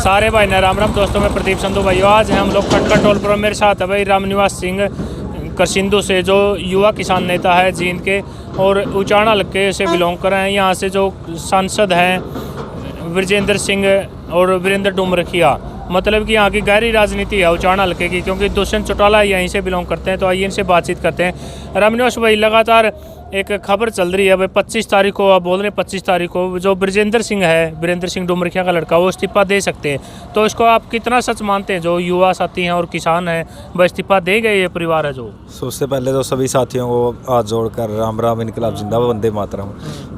सारे भाई ने राम राम दोस्तों, मैं प्रदीप संधू भाई। आज हम लोग कटका टोल पर, मेरे साथ है भाई रामनिवास सिंह करसिंधु से, जो युवा किसान नेता है जींद के और उचाना हल्के से बिलोंग कर रहे हैं। यहाँ से जो सांसद हैं विजेंद्र सिंह और वीरेंद्र डुमरखिया, मतलब कि यहाँ की गहरी राजनीति है उचाना हल्के की, क्योंकि दुष्यंत चौटाला यहीं से बिलोंग करते हैं। तो आइए इनसे बातचीत करते हैं। रामनिवास भाई, लगातार एक खबर चल रही है भाई, 25 तारीख को, आप बोल रहे हैं 25 तारीख को जो विजेंद्र सिंह है, वीरेंद्र सिंह डुमरखिया का लड़का, वो इस्तीफा दे सकते हैं। तो इसको आप कितना सच मानते हैं? जो युवा साथी हैं और किसान हैं, वह इस्तीफा दे गए, ये परिवार है जो। सबसे पहले तो सभी साथियों को हाथ जोड़कर राम राम, इनकलाब जिंदाबाद, वंदे मातरम।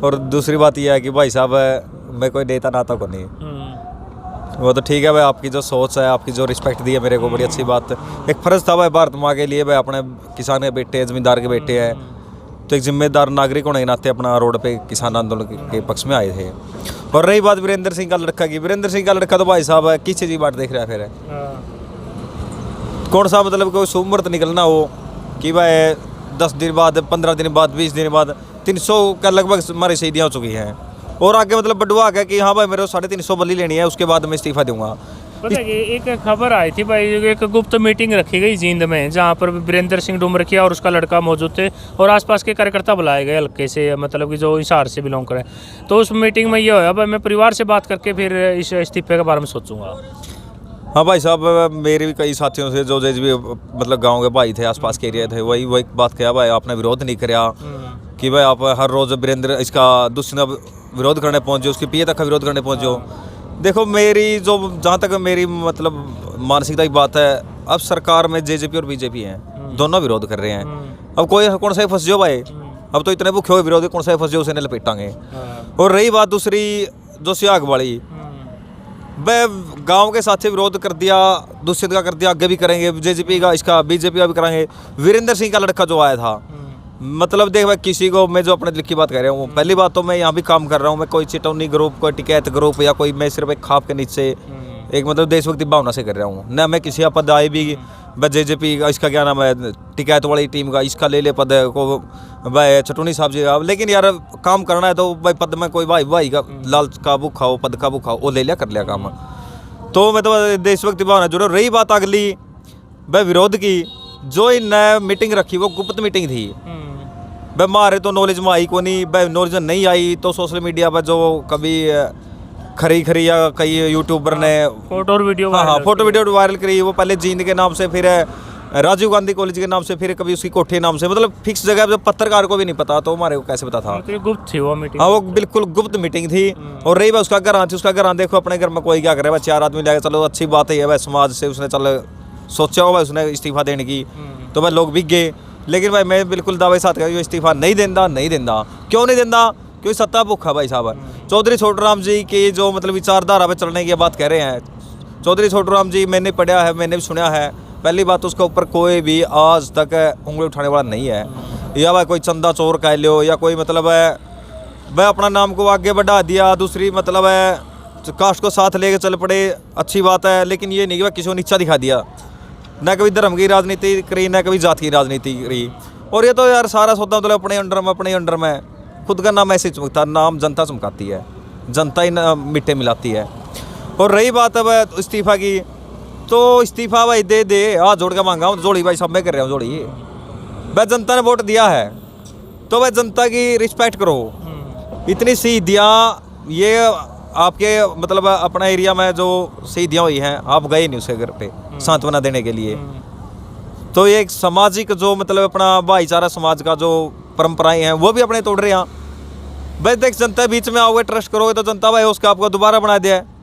और दूसरी बात यह है कि भाई साहब, मैं कोई नेता नाता को नहीं, वो तो ठीक है भाई, आपकी जो सोच है, आपकी जो रिस्पेक्ट दी है मेरे को, बड़ी अच्छी बात है। एक फ़र्ज़ था भाई भारत माँ के लिए, भाई अपने किसान के बेटे, ज़मींदार के बेटे हैं, तो एक जिम्मेदार नागरिक होने के नाते अपना रोड पे किसान आंदोलन के पक्ष में आए थे। और रही बात वीरेंद्र सिंह का लड़का की, वीरेंद्र सिंह का लड़का तो भाई साहब किस चीज़ की बात देख रहा है? फिर कौन सा मतलब कोई सुमर्त निकलना हो कि भाई 10 दिन बाद, 15 दिन बाद, 20 दिन बाद 300 का लगभग हमारी शहीदियाँ हो चुकी हैं, और आगे मतलब बढ़वा के कि हाँ भाई मेरे को 350 बल्ली लेनी है, उसके बाद मैं इस्तीफा दूंगा। पता है, एक खबर आई थी भाई, एक गुप्त मीटिंग रखी गई जींद में, जहाँ पर वीरेंद्र सिंह डुमरखिया और उसका लड़का मौजूद थे, और आसपास के कार्यकर्ता बुलाए गए हल्के से, मतलब कि जो हिसार से बिलोंग करें। तो उस मीटिंग में ये होया भाई, मैं परिवार से बात करके फिर इस इस्तीफे के बारे में सोचूंगा। हाँ भाई साहब, मेरे भी कई साथियों से जो भी मतलब गाँव के भाई थे, आसपास के एरिया थे, वही बात किया भाई, आपने विरोध नहीं कराया कि भाई आप हर रोज़ वीरेंद्र इसका दूसरा विरोध करने पहुँचो, उसकी पिए तक का विरोध करने पहुँचो। देखो, मेरी जो जहाँ तक मेरी मतलब मानसिकता की बात है, अब सरकार में जेजेपी और बीजेपी हैं, दोनों विरोध कर रहे हैं। अब कोई कौन सा फंस जाओ भाई, अब तो इतने भूखे हुए विरोधी, कौन सा फंस जाओ, उसे लपेटांगे। और रही बात दूसरी जो सियाग वाली, वह गांव के साथ से विरोध कर दिया, दूसरे का कर दिया, आगे भी करेंगे, जेजेपी का, इसका बीजेपी का भी करेंगे। वीरेंद्र सिंह का लड़का जो आया था, मतलब देख भाई, किसी को मैं जो अपने दिल की बात कह रहा हूँ, पहली बात तो मैं यहाँ भी काम कर रहा हूँ, मैं कोई चिटौनी ग्रुप, कोई टिकैत ग्रुप या कोई, मैं सिर्फ एक खाप के नीचे एक मतलब देशभक्ति भावना से कर रहा हूँ ना। मैं किसी पद आए भी, मैं जेजेपी का, इसका क्या नाम है, टिकैत वाली टीम का, इसका ले पद को भाई चटौनी साहब जी का, लेकिन यार काम करना है तो भाई पद में कोई भाई का लाल का भूखा हो, पद का भूखा हो, वो ले लिया, कर लिया काम। तो मैं तो देशभक्ति भावना जुड़े। रही बात अगली भाई विरोध की, जो इन मीटिंग रखी वो गुप्त मीटिंग थी भाई, मारे तो नॉलेज में आई को नहीं भाई, नॉलेज नहीं आई तो सोशल मीडिया पर जो कभी खरी या कई यूट्यूबर ने फोटो और वीडियो, हाँ फोटो वीडियो वायरल करी। वो पहले जींद के नाम से, फिर राजीव गांधी कॉलेज के नाम से, फिर कभी उसकी कोठी नाम से, मतलब फिक्स जगह जब पत्रकार को भी नहीं पता, तो हमारे को कैसे पता था? गुप्त थी वो मीटिंग। हाँ, वो बिल्कुल गुप्त मीटिंग थी। और रही बात उसका घर थी, उसका घर देखो, अपने घर में कोई क्या करे भाई, 4 आदमी लाएगा, चलो अच्छी बात है भाई, समाज से उसने चल सोचा हो भाई उसने इस्तीफा देने की, तो भाई लोग बिक गए। लेकिन भाई मैं बिल्कुल दावे साथ कर, इस्तीफा नहीं देंदा। क्यों नहीं देंदा? क्योंकि सत्ता भूखा भाई साहब। चौधरी छोटूराम जी की जो मतलब विचारधारा पे चलने की बात कह रहे हैं, चौधरी छोटूराम जी मैंने पढ़ा है, मैंने भी सुना है। पहली बात तो उसके ऊपर कोई भी आज तक उंगली उठाने वाला नहीं है, या भाई कोई चंदा चोर कह लो, या कोई मतलब है वह अपना नाम को आगे बढ़ा दिया, दूसरी मतलब है कास्ट को साथ लेके चल पड़े, अच्छी बात है। लेकिन ये नहीं कि किसी को नीचा दिखा दिया, ना कभी धर्म की राजनीति करी, ना कभी जात की राजनीति करी। और ये तो यार सारा सौदा मतलब अपने अंडर में खुद का नाम ऐसे चमकता, नाम जनता चमकाती है, जनता ही मिट्टे मिलाती है। और रही बात अब इस्तीफा की, तो इस्तीफा भाई दे हाथ जोड़ के मांगा हूँ, जोड़ी भाई सब मैं कर रहा हूँ, जोड़ी भाई जनता ने वोट दिया है तो भाई जनता की रिस्पेक्ट करो। इतनी शहीदियाँ ये आपके मतलब अपना एरिया में जो शहीदियाँ हुई हैं, आप गए नहीं उसके घर पे सांत्वना देने के लिए, तो ये एक सामाजिक जो मतलब अपना भाईचारा समाज का जो परंपराएं हैं वो भी अपने तोड़ रहे हैं भाई। देख, जनता बीच में आओगे, ट्रस्ट करोगे तो जनता भाई उसका आपको दोबारा बना दिया है।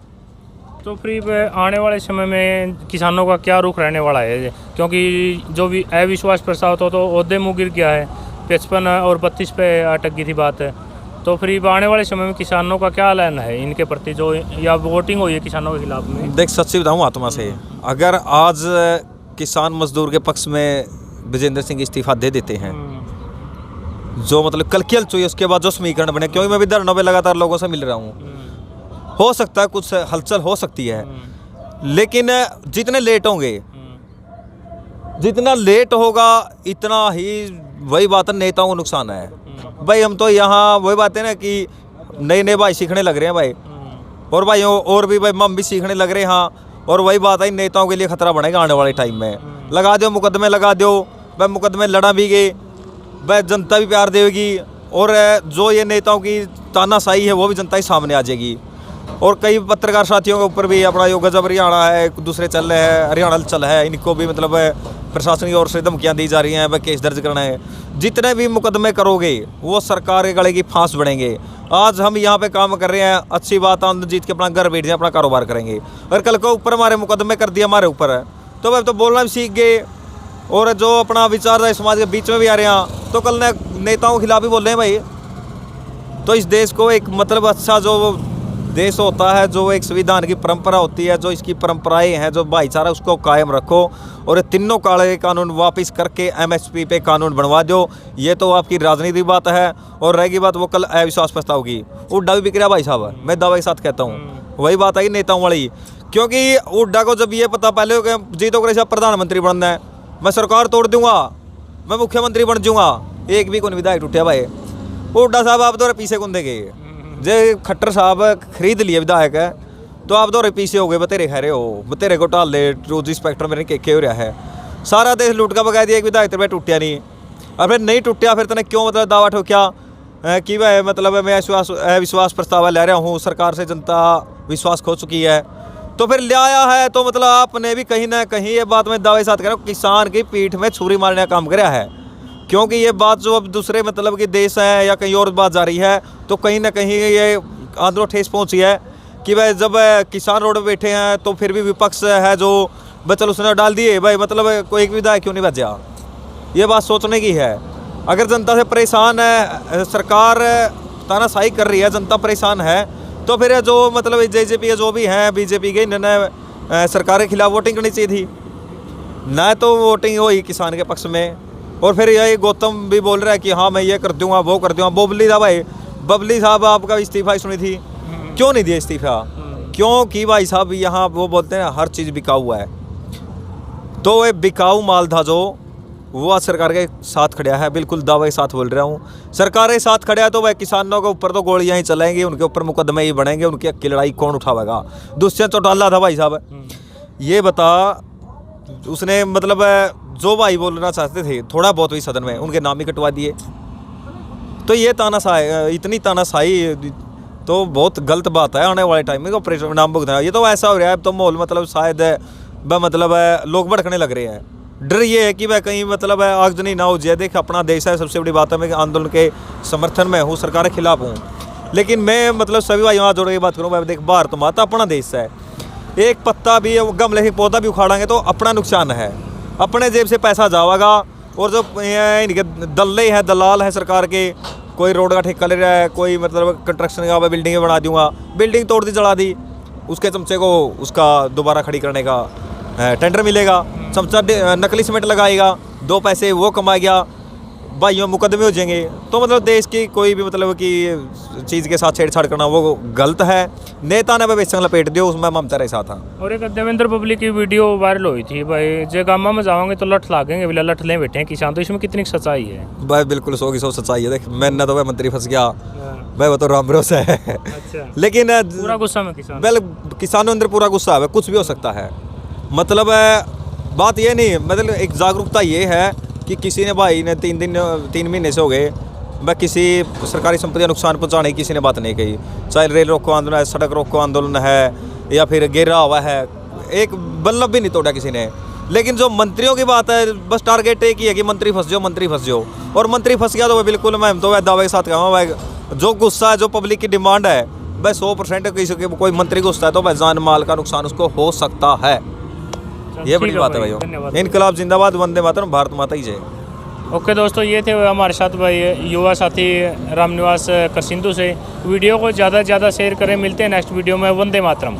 तो फिर आने वाले समय में किसानों का क्या रुख रहने वाला है? क्योंकि जो भी अविश्वास प्रस्ताव तो ओहदे मुँह गिर गया है, 55 और 32 पे अटक गई थी बात है। तो फिर आने वाले समय में किसानों का क्या ऐलान है इनके प्रति, जो या वोटिंग हुई है किसानों के खिलाफ में? देख, सच्ची बताऊँ आत्मा से, अगर आज किसान मजदूर के पक्ष में विजेंद्र सिंह इस्तीफा दे देते हैं, जो मतलब कल की हलचल हुई उसके बाद जो समीकरण बने, क्योंकि मैं भी धरनों में लगातार लोगों से मिल रहा हूँ, हो सकता है कुछ हलचल हो सकती है, लेकिन जितने लेट होंगे, जितना लेट होगा इतना ही वही बात है, नेताओं को नुकसान है भाई। हम तो यहाँ वही बात है ना कि नए भाई सीखने लग रहे हैं भाई, और भाई और भी भाई हम भी सीखने लग रहे हैं। हाँ, और वही बात है, नेताओं के लिए खतरा बनेगा आने वाले टाइम में। लगा दो मुकदमे, लगा दो भाई, मुकदमे लड़ा भी गए भाई, जनता भी प्यार देगी, और जो ये नेताओं की तानाशाही है वो भी जनता ही सामने आ जाएगी। और कई पत्रकार साथियों के ऊपर भी अपना यो गजब हरियाणा है, दूसरे चल रहे हैं, हरियाणा चल है, इनको भी मतलब प्रशासन की ओर से धमकियाँ दी जा रही हैं, भाई केस दर्ज करना है। जितने भी मुकदमे करोगे वो सरकार के गले की फांस बढ़ेंगे। आज हम यहाँ पे काम कर रहे हैं, अच्छी बात, आनंद जीत के अपना घर बैठ जाए, अपना कारोबार करेंगे। और कल को ऊपर हमारे मुकदमे कर दिया हमारे ऊपर है, तो भाई तो बोलना भी सीख गए, और जो अपना विचारधारा समाज के बीच में भी आ रहे हैं, तो कल नेताओं के खिलाफ भी बोल रहे हैं भाई। तो इस देश को एक मतलब अच्छा जो देश होता है, जो एक संविधान की परंपरा होती है, जो इसकी परंपराएं हैं, जो भाईचारा, उसको कायम रखो। और ये तीनों काले कानून वापस करके एमएसपी पे कानून बनवा दो। ये तो आपकी राजनीतिक बात है। और रहेगी बात वो कल अविश्वास प्रस्ताव की, हुड्डा भी बिक रहा भाई साहब, मैं दावे के साथ कहता हूँ। वही बात आई नेताओं वाली, क्योंकि हुड्डा को जब ये पता पहले जीतो करे साहब प्रधानमंत्री बनना है, मैं सरकार तोड़ दूंगा, मैं मुख्यमंत्री बन जाऊँगा, एक भी कौन विधायक टूटे भाई। हुड्डा साहब आप तो पीछे कौन देंगे, जे खट्टर साहब खरीद लिए विधायक है, तो आप दौरे पीछे हो गए, बतेरे खा रहे हो, बतेरे को टाल ले, रोज इंस्पेक्टर मेरे केके हो रहा है, सारा देश लूट का बगा दिया, एक विधायक तेरे टूटिया नहीं। और फिर नहीं टूटिया, फिर तने क्यों मतलब दावा ठोकिया कि वह मतलब मैं विश्वास प्रस्ताव ले रहा हूँ, सरकार से जनता विश्वास खो चुकी है, तो फिर ले आया है। तो मतलब आपने भी कहीं ना कहीं ये बात मैं दावे के साथ कह रहा हूँ, किसान की पीठ में छुरी मारने का काम कराया है। क्योंकि ये बात जो अब दूसरे मतलब कि देश हैं या कहीं और बात जा रही है, तो कहीं ना कहीं ये आंदोलन ठेस पहुंची है कि भाई जब किसान रोड पे बैठे हैं, तो फिर भी विपक्ष है जो बचल उसने डाल दिए भाई, मतलब कोई एक विधायक क्यों नहीं बचा। ये बात सोचने की है। अगर जनता से परेशान है, सरकार तानाशाही कर रही है, जनता परेशान है, तो फिर जो मतलब जेजेपी जो भी हैं, बीजेपी के, इन्होंने सरकार के खिलाफ वोटिंग करनी चाहिए थी ना, तो वोटिंग हुई किसान के पक्ष में। और फिर यही गौतम भी बोल रहा है कि हाँ मैं ये कर दूंगा, वो कर दूंगा। बबली साहब भाई, बबली साहब आपका इस्तीफा सुनी थी, क्यों नहीं दिया इस्तीफा? क्योंकि भाई साहब यहाँ वो बोलते हैं हर चीज़ बिकाऊ है, तो ये बिकाऊ माल था जो वो आज सरकार के साथ खड़ा है। बिल्कुल दावे के साथ बोल रहा हूँ, सरकार के साथ खड़ा है, तो वह किसानों के ऊपर तो गोलियाँ ही चलेंगी, उनके ऊपर मुकदमे ही बढ़ेंगे, उनकी अक्की लड़ाई कौन उठावेगा? दुष्यंत चौटाला था भाई साहब, ये बता, उसने मतलब जो भाई बोलना चाहते थे थोड़ा बहुत भी सदन में, उनके नाम ही कटवा दिए। तो ये तानाशाही, इतनी तानाशाही तो बहुत गलत बात है। आने वाले टाइम में ऑपरेशन नाम भुगतना, ये तो ऐसा हो रहा है, तो माहौल मतलब शायद मतलब लोग भड़कने लग रहे हैं। डर ये है कि वह कहीं मतलब आगजनी ना हो जाए। देख अपना देश है, सबसे बड़ी बात है, मैं आंदोलन के समर्थन में हूँ, सरकार के खिलाफ हूँ, लेकिन मैं मतलब सभी भाई वहाँ जोड़ के बात करूँ। भाई देख, भारत माता अपना देश है, एक पत्ता भी गमले से पौधा भी उखाड़ेंगे तो अपना नुकसान है, अपने जेब से पैसा जाएगा। और जो इनके दल्ले हैं, दलाल हैं सरकार के, कोई रोड का ठेका ले रहा है, कोई मतलब कंस्ट्रक्शन का बिल्डिंग बना दूंगा, बिल्डिंग तोड़ दी, जला दी, उसके चमचे को उसका दोबारा खड़ी करने का टेंडर मिलेगा, चमचा नकली सीमेंट लगाएगा, 2 पैसे वो कमाएगा, भाइयों मुकदमे हो जाएंगे। तो मतलब देश की कोई भी मतलब कि चीज़ के साथ छेड़छाड़ करना वो गलत है। नेता ने बेसन लपेट दियो, उसमें ममता के साथ था। और एक देवेंद्र पब्लिक की वीडियो वायरल हुई थी भाई, जे गामा में जाओगे तो लठ लागेंगे, बिला लठ ले बैठे हैं किसान, तो इसमें कितनी सच्चाई है? भाई बिल्कुल 100 की 100 सच्चाई है। देख, मैंने तो भाई मंत्री फंस गया भाई, वो तो राम भरोसा है। अच्छा। लेकिन पूरा गुस्सा में किसान, वेल किसानों अंदर पूरा गुस्सा है, कुछ भी हो सकता है। मतलब बात ये नहीं, मतलब एक जागरूकता ये है कि किसी ने भाई ने 3 महीने से हो गए, मैं किसी सरकारी संपत्ति का नुकसान पहुंचाने की किसी ने बात नहीं कही। चाहे रेल रोको आंदोलन है, सड़क रोको आंदोलन है, या फिर घेरा हुआ है, एक बल्लभ भी नहीं तोड़ा किसी ने। लेकिन जो मंत्रियों की बात है, बस टारगेट एक ही है कि मंत्री फंस जाओ, मंत्री फंस जाओ। और मंत्री फंस गया तो बिल्कुल मैं तो दावे के साथ कहूँगा भाई, जो गुस्सा है, जो पब्लिक की डिमांड है, भाई 100% किसी के कोई मंत्री गुस्सा है तो भाई जान माल का नुकसान उसको हो सकता है। ये बड़ी बात है भाइयों। इनकलाब जिंदाबाद, वंदे मातरम, भारत माता की जय। ओके दोस्तों, ये थे हमारे साथ भाई युवा साथी रामनिवास करसिंधु से। वीडियो को ज़्यादा से ज़्यादा शेयर करें। मिलते हैं नेक्स्ट वीडियो में। वंदे मातरम।